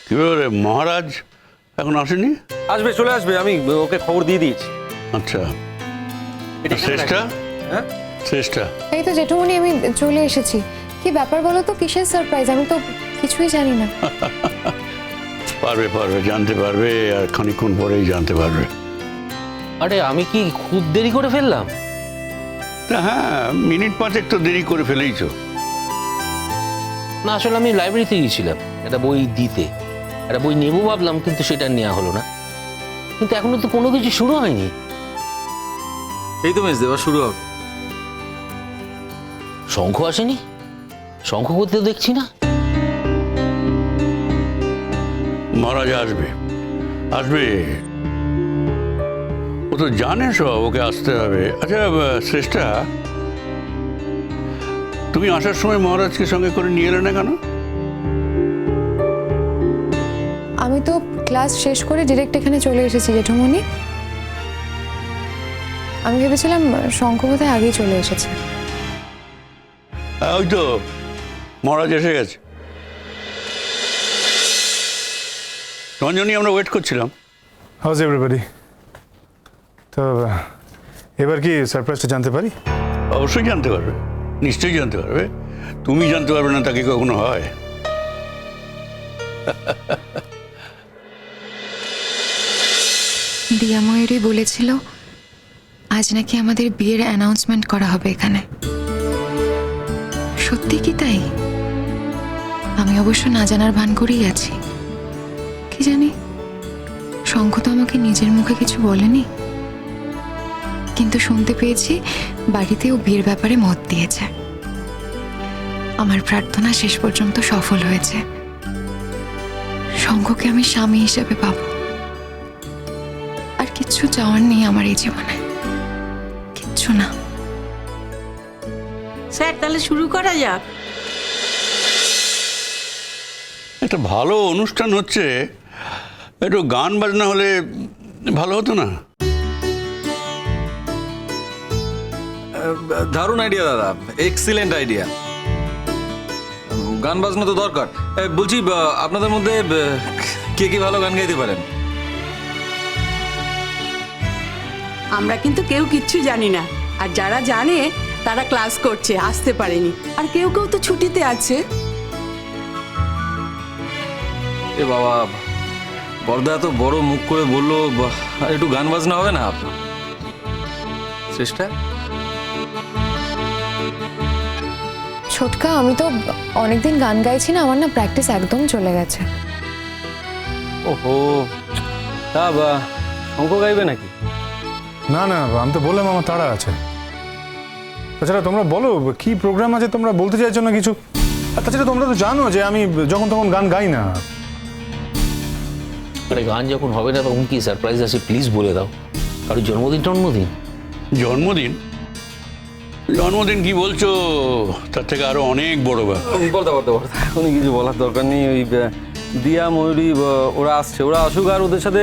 কি ব্যাপারে মহারাজ এখন আসেনি? আসবে, চলে আসবে, আমি ওকে খবর দিয়ে দিয়েছি। আচ্ছা, শ্রেষ্ঠা? হ্যাঁ, শ্রেষ্ঠা এই তো জেঠুমনি, আমি চলে এসেছি। কি ব্যাপার বলো তো, কিসের সারপ্রাইজ? আমি তো কিছুই জানি না। পারবে পারবে, জানতে পারবে, আর খানিকক্ষণ পরেই জানতে পারবে। আরে আমি কি খুব দেরি করে ফেললাম? তা হ্যাঁ, মিনিট পাঁচেক তো দেরি করে ফেলেইছো। না, আসলে আমি লাইব্রেরিতে গিয়েছিলাম একটা বই দিতে, একটা বই নেবো ভাবলাম, কিন্তু সেটা নেওয়া হলো না। কিন্তু এখনো তো কোনো কিছু শুরু হয়নি। এই তো মেস দেওয়া শুরু হবে। শঙ্খ আসেনি? শঙ্খ করতে দেখছি না। মহারাজ আসবে আসবে, ও তো জানে সব, ওকে আসতে হবে। আচ্ছা শ্রেষ্ঠা, তুমি আসার সময় মহারাজকে সঙ্গে করে নিয়ে এলে না কেন? আমি তো ক্লাস শেষ করে ডিরেক্ট এখানে চলে এসেছি জেঠুমনি। আমি ভেবেছিলাম শঙ্খ বোধহয় আগেই চলে এসেছে। ওই তো মহারাজ এসে গেছে। তোমার জন্যই আমরা ওয়েট করছিলাম। House everybody? তো এবার কি সারপ্রাইজটা জানতে পারি? অবশ্যই জানতে পারবে, নিশ্চয়ই জানতে পারবে। তুমি জানতে পারবে না তাকে কখনো হয়? দিয়া ময়ূরী বলেছিল আজ নাকি আমাদের বিয়ের অ্যানাউন্সমেন্ট করা হবে এখানে। সত্যি কি তাই? আমি অবশ্য না জানার ভান করেই আছি। কি জানি, শঙ্খ তো আমাকে নিজের মুখে কিছু বলেনি, কিন্তু শুনতে পেয়েছি বাড়িতেও বিয়ের ব্যাপারে মত দিয়েছে। আমার প্রার্থনা শেষ পর্যন্ত সফল হয়েছে। শঙ্খকে আমি স্বামী হিসেবে পাবো। আর কিচ্ছু চাওয়ার নেই আমার এই জীবনে, কিচ্ছু না। স্যার, তাহলে শুরু করা যাক। একটা ভালো অনুষ্ঠান হচ্ছে, একটু গান বাজনা হলে ভালো হতো না? দারুণ আইডিয়া দাদা, এক্সিলেন্ট আইডিয়া। গান বাজনা তো দরকার। বলছি, আপনাদের মধ্যে কে কে ভালো গান গাইতে পারেন? আমরা কিন্তু কেউ কিচ্ছু জানি না, আর যারা জানে তারা ক্লাস করছে, আসতে পারেনি। আর কেউ কেউ তো ছুটিতে আছে। এ বাবা, বড়দা এত বড় মুখ করে বললো, একটু গান বাজনা হবে না? চেষ্টা। ছোটকা, আমি তো অনেকদিন গান গাইছি না, আমার না প্র্যাকটিস একদম চলে গেছে। ওহো, তা শঙ্খ গাইবে নাকি? না না, আমি তো বললাম আমার তাড়া আছে। তাছাড়া তোমরা বলো কি প্রোগ্রাম আছে, তোমরা বলতে চাইছো না কিছু? আর তাছাড়া তোমরা তো জানো যে আমি যখন তখন গান গাই না। আরে গান যখন হবে না তখন কি সারপ্রাইজ আছে প্লিজ বলে দাও। কারোর জন্মদিন টন্মদিন? জন্মদিন? জন্মদিন কি বলছো? তার থেকে আরো অনেক বড় ব্যাপার। বলতে এখনই কিছু বলার দরকার নেই। ওই দিয়া ময়ূরী ওরা আসছে, ওরা আসুক, আর ওদের সাথে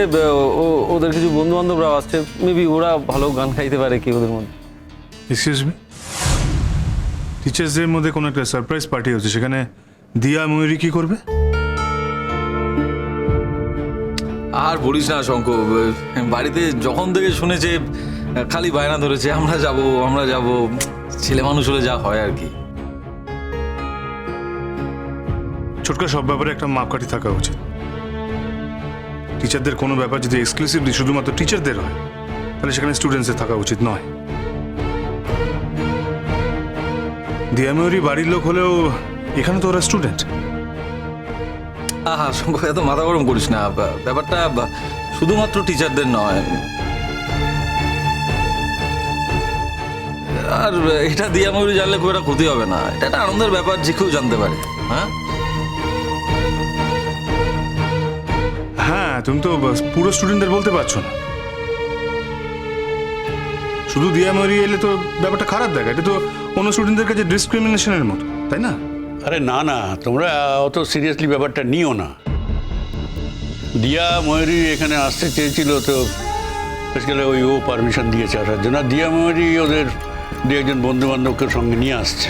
ওদের কিছু বন্ধু বান্ধবরাও আসছে। মেবি ওরা ভালো গান গাইতে পারে কি ওদের মধ্যে। এক্সকিউজ মি, টিচার্সদের মধ্যে কোনো একটা সারপ্রাইজ পার্টি হচ্ছে, সেখানে দিয়া ময়ূরী কি করবে? আর বলিস না শঙ্খ, বাড়িতে যখন থেকে শুনেছে খালি বায়না ধরেছে, আমরা যাব। ছেলে মানুষ হলে যা হয় আর কি। ছোটকা, সব ব্যাপারে একটা মাপকাঠি থাকা উচিত। টিচারদের কোনো ব্যাপার যদি এক্সক্লুসিভলি শুধুমাত্র টিচারদের হয়, তাহলে সেখানে স্টুডেন্টসদের থাকা উচিত নয়। দিয়া ময়ূরী বাড়ির লোক হলেও এখানে তো ওরা স্টুডেন্ট। হ্যাঁ শঙ্খ, এত মাথা গরম করিস না। ব্যাপারটা শুধুমাত্র টিচারদের নয়। আর এটা দিয়া ময়ূরী জানলে খুব একটা ক্ষতি হবে না। এটা একটা আনন্দের ব্যাপার, যে কেউ জানতে পারে। হ্যাঁ হ্যাঁ, তুমি তো পুরো স্টুডেন্টদের বলতে পারছো না। শুধু দিয়া ময়ূরী এলে তো ব্যাপারটা খারাপ দেখা। এটা তো অন্য স্টুডেন্টদের কাছে ডিসক্রিমিনেশনের মতো, তাই না? আরে না না, তোমরা অত সিরিয়াসলি ব্যাপারটা নিও না। দিয়া ময়ূরী এখানে আসতে চেয়েছিল, তো আজকাল ওই ও পারমিশন দিয়েছে আসার জন্য। দিয়া ময়ূরী ওদের দু একজন বন্ধু বান্ধবকে সঙ্গে নিয়ে আসছে।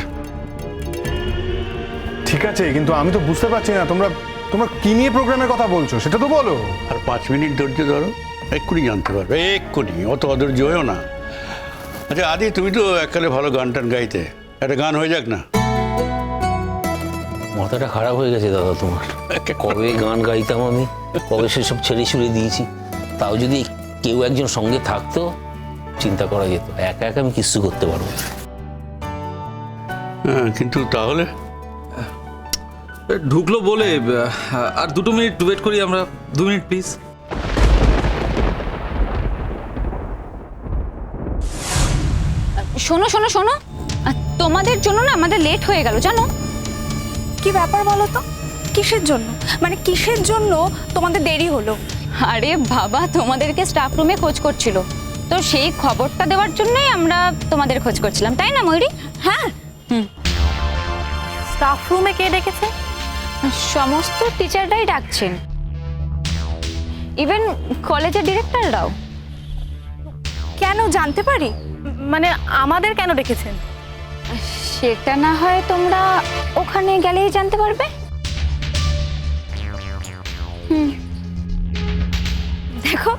ঠিক আছে, কিন্তু আমি তো বুঝতে পারছি না তোমরা তোমরা কি নিয়ে প্রোগ্রামের কথা বলছো সেটা তো বলো। আর 5 মিনিট ধৈর্য ধরো, এক্ষুনি জানতে পারবে, এক্ষুনি, অত অধৈর্য হয়েও না। আচ্ছা আদি, তুমি তো এককালে ভালো গান টান গাইতে, একটা গান হয়ে যাক না? মাথাটা খারাপ হয়ে গেছে দাদা তোমার। কবে গান গাইতাম আমি, কবে সেসব ছেড়ে ছুড়ে দিয়েছি। তাও যদি কেউ একজন সঙ্গে থাকতো চিন্তা করা যেত, একা একা আমি কিছু করতে পারবো না। হ্যাঁ, কিন্তু তাহলে ঢুকলো বলে আর 2 মিনিট ওয়েট করি আমরা। 2 মিনিট প্লিজ। শোনো শোনো শোনো, তোমাদের জন্য না আমাদের লেট হয়ে গেল জানো। কি ব্যাপার বলো তো? কিসের জন্য, মানে কিসের জন্য তোমাদের দেরি হলো? আরে বাবা, তোমাদেরকে স্টাফ রুমে খোঁজ করছিল, তো সেই খবরটা দেওয়ার জন্যই আমরা তোমাদের খোঁজ করছিলাম, তাই না ময়ূরী? হ্যাঁ, স্টাফ রুমে কে ডেকেছে? সমস্ত টিচাররাই ডাকছেন, ইভেন কলেজের ডিরেক্টররাও। কেন জানতে পারি? মানে আমাদের কেন ডেকেছেন? সেটা না হয় তোমরা ওখানে গেলেই জানতে পারবে। দেখো,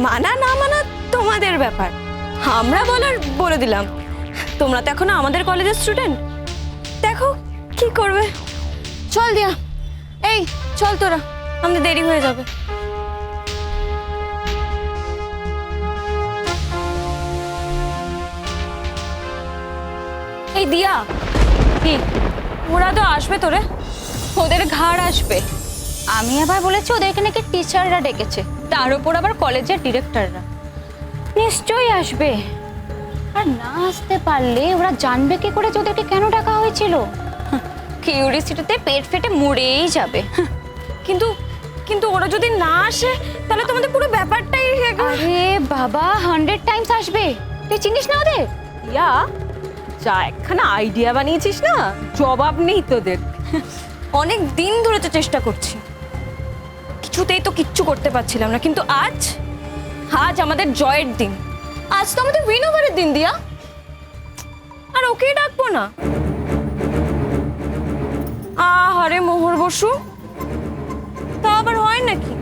মানা না মানা তোমাদের ব্যাপার, আমরা বলার বলে দিলাম। তোমরা তো এখনো আমাদের কলেজের স্টুডেন্ট, দেখো কি করবে। চল দিয়া, এই চল তোরা, আমাদের দেরি হয়ে যাবে। এই দিয়া, কি? ওরা তো আসবে তোরে। ওদের ঘাড় আসবে। আমি আবার বলেছি ওদেরকে নাকি টিচাররা ডেকেছে, তার উপর আবার কলেজের ডিরেক্টররা। নিশ্চয়ই আসবে। আর না আসতে পারলে ওরা জানবে কি করে যে ওদেরকে কেন ডাকা হয়েছিল? কিউরিসিটিতে পেট ফেটে মরেই যাবে। কিন্তু কিন্তু ওরা যদি না আসে তাহলে তোমাদের পুরো ব্যাপারটাই আরে বাবা, 100 টাইমস আসবে। তুই চিনিস না ওদের? ইয়া, যা একখানা আইডিয়া বানিয়েছিস না, জবাব নেই তোদের। অনেক দিন ধরে তো চেষ্টা করছি, কিছুতেই তো কিচ্ছু করতে পারছিলাম না, কিন্তু আজ আজ আমাদের জয়ের দিন। আজ তো আমাদের উইন ওভারের দিন দিয়া, আর ওকে ডাকবো না? আহারে মোহর বসু, তা আবার হয় নাকি?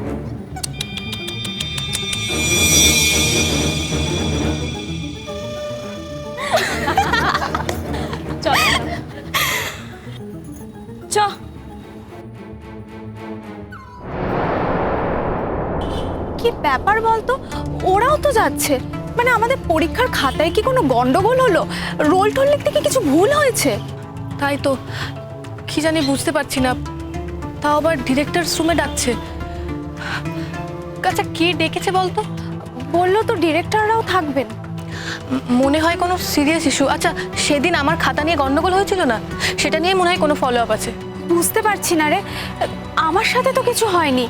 চল চ। কি ব্যাপার বলতো, ওরাও তো যাচ্ছে, মানে আমাদের পরীক্ষার খাতায় কি কোনো গন্ডগোল হলো? রোল টোল লিখতে কি কিছু ভুল হয়েছে? তাই তো কি জানি বুঝতে পারছি না, তাও আবার ডিরেক্টরস রুমে ডাকছে। আচ্ছা কে ডেকেছে বলতো? বললো তো ডিরেক্টররাও থাকবেন। মনে হয় কোনো সিরিয়াস ইস্যু। আচ্ছা সেদিন আমার খাতা নিয়ে গন্ডগোল হয়েছিল না, সেটা নিয়ে মনে হয় কোনো ফলো আপ আছে। বুঝতে পারছি না রে, আমার সাথে তো কিছু হয়নি।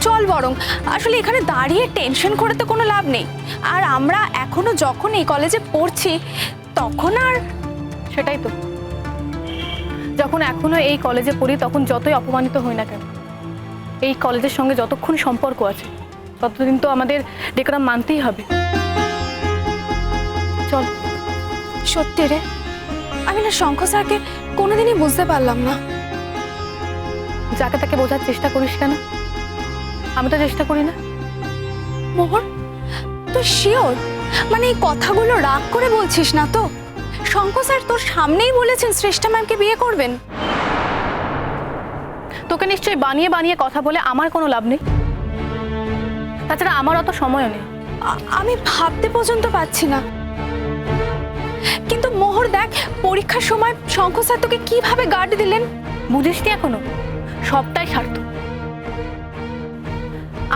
চল বরং, আসলে এখানে দাঁড়িয়ে টেনশন করে তো কোনো লাভ নেই। আর আমরা এখনো যখন এই কলেজে পড়ছি তখন আর সেটাই তো, যখন এখনো এই কলেজে পড়ি তখন যতই অপমানিত হই না কেন, এই কলেজের সঙ্গে যতক্ষণ সম্পর্ক আছে ততদিন তো আমাদের ডেকোরাম মানতেই হবে। চল। সত্যি রে, আমি না শঙ্খ স্যারকে কোনোদিনই বুঝতে পারলাম না। যাকে তাকে বোঝার চেষ্টা করিস কেন? আমি তো চেষ্টা করি না। মোহর, তুই শিওর? মানে এই কথাগুলো রাগ করে বলছিস না তো? শঙ্খ স্যার তোর সামনেই বলেছেন শ্রেষ্ঠা ম্যামকে বিয়ে করবেন। তোকে নিশ্চয়ই বানিয়ে বানিয়ে কথা বলে আমার কোনো লাভ নেই, তাছাড়া আমার অত সময়ও নেই। আমি ভাবতে পর্যন্ত পারছি না। কিন্তু মোহর দেখ, পরীক্ষার সময় শঙ্খ স্যার তোকে কিভাবে গার্ড দিলেন। বুঝিসনি এখনো? সবটাই স্বার্থ।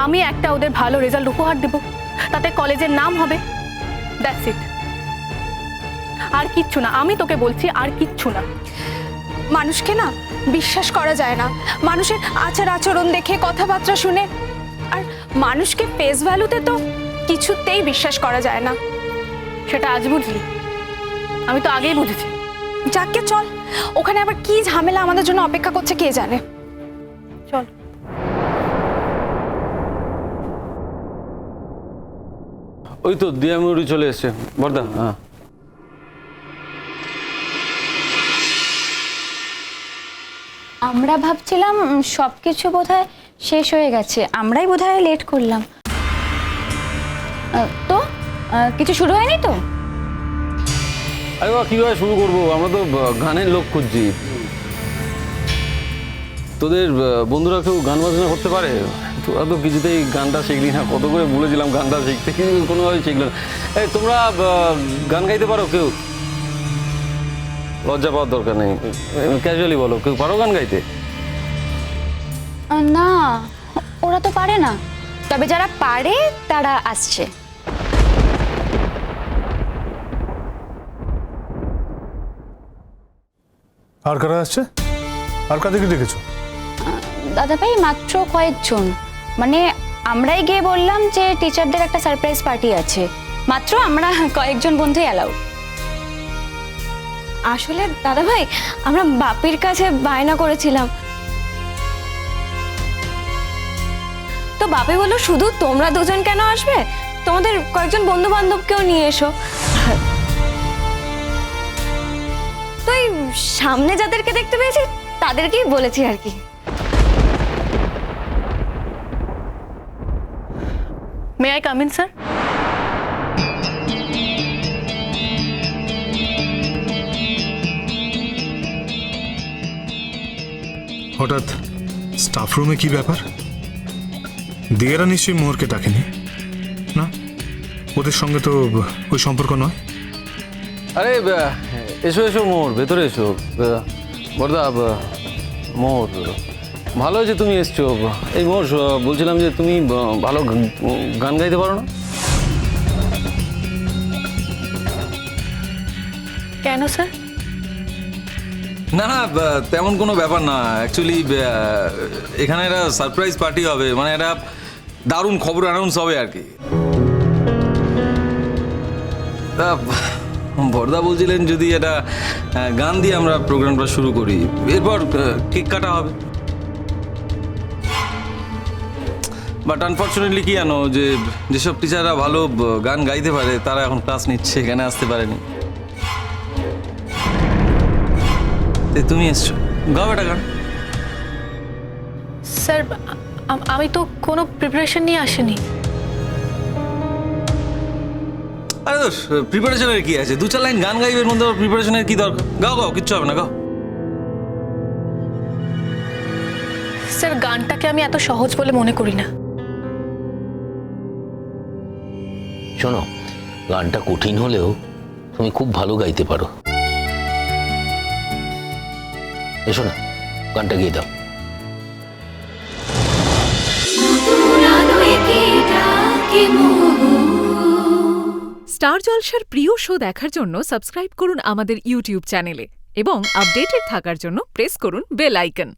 আমি একটা ওদের ভালো রেজাল্ট উপহার দেব, তাতে কলেজের নাম হবে, দ্যাটস ইট। আর কিচ্ছু না, আমি তোকে বলছি, আর কিচ্ছু না। মানুষকে না বিশ্বাস করা যায় না, মানুষের আচার আচরণ দেখে, কথাবার্তা শুনে। আর মানুষকে ফেস ভ্যালুতে তো কিছুতেই বিশ্বাস করা যায় না। সেটা আজ বুঝলি? আমি তো আগেই বুঝেছি। যাকে চল, ওখানে আবার কি ঝামেলা আমাদের জন্য অপেক্ষা করছে কে জানে। চল। ওই তো দিয়া ময়ূরী চলে এসছে। বর্দা, হ্যাঁ আমরা ভাবছিলাম সব কিছু বোধহয় শেষ হয়ে গেছে, আমরাই বোধহয় লেট করলাম। তো কিছু শুরু হয়নি তো? আরে বাবা কীভাবে শুরু করবো, আমরা তো গানের লোক খুঁজছি। তোদের বন্ধুরা কেউ গান বাজনা করতে পারে? তোরা তো কিছুতেই গানটা শিখলি না, কত করে বলেছিলাম গানটা শিখতে, কিন্তু কোনোভাবে শিখল না। এই তোমরা গান গাইতে পারো কেউ? লজ্জা পাওয়ার দরকার নেই, ক্যাজুয়ালি বলো, কেউ পারো গান গাইতে? না, ওরা তো পারে না, তবে যারা পারে তারা আসছে। আর কারা আসছে? আর কাদেরকে দেখেছো? দাদা ভাই মাত্র কয়েকজন, মানে আমরাই গিয়ে বললাম যে টিচারদের একটা সারপ্রাইজ পার্টি আছে, মাত্র আমরা কয়েকজন বন্ধুই অ্যালাউ। আসলে দাদা ভাই আমরা বাপির কাছে বায়না করেছিলাম, তো বাপি বললো শুধু তোমরা দুজন কেন আসবে, তোমাদের কয়েকজন বন্ধু বান্ধবকেও নিয়ে এসো। তো এই সামনে যাদেরকে দেখতে পেয়েছি তাদেরকেই বলেছি আর কি। May I come in sir? হঠাৎ স্টাফ রুমে কি ব্যাপার? দিয়েরা নিশ্চয়ই মোহরকে ডাকেনি না? ওদের সঙ্গে তো ওই সম্পর্ক নয়। আরে এসো এসো মোর, ভেতরে এসো। বড়দা, মোর ভালো হয়েছে তুমি এসছো। এই মোর বলছিলাম যে তুমি ভালো গান গাইতে পারো না? কেন স্যার? না না, তেমন কোনো ব্যাপার না। অ্যাকচুয়ালি এখানে একটা সারপ্রাইজ পার্টি হবে, মানে একটা দারুণ খবর অ্যানাউন্স হবে আর কি। তা বড়দা বলছিলেন যদি একটা গান দিয়ে আমরা প্রোগ্রামটা শুরু করি, এরপর কেক কাটা হবে। বাট আনফর্চুনেটলি কি জানো, যে যেসব টিচাররা ভালো গান গাইতে পারে তারা এখন ক্লাস নিচ্ছে, এখানে আসতে পারেনি। তুমি এসছো, গাও একটা গান। স্যার আমি তো কোনো প্রিপারেশন নিয়ে আসিনি। আরে দোষ, প্রিপারেশনের কি আছে? 2-4 লাইন গান গাইবের মধ্যে প্রিপারেশনের কি দরকার? গাও গাও, কিচ্ছু হবে না, গাও। স্যার গানটাকে আমি এত সহজ বলে মনে করি না। শোনো, গানটা কঠিন হলেও তুমি খুব ভালো গাইতে পারো। এসো না, গানটা গিয়ে দাও। স্টার জলসার প্রিয় শো দেখার জন্য সাবস্ক্রাইব করুন আমাদের ইউটিউব চ্যানেলে এবং আপডেটেড থাকার জন্য প্রেস করুন বেল আইকন।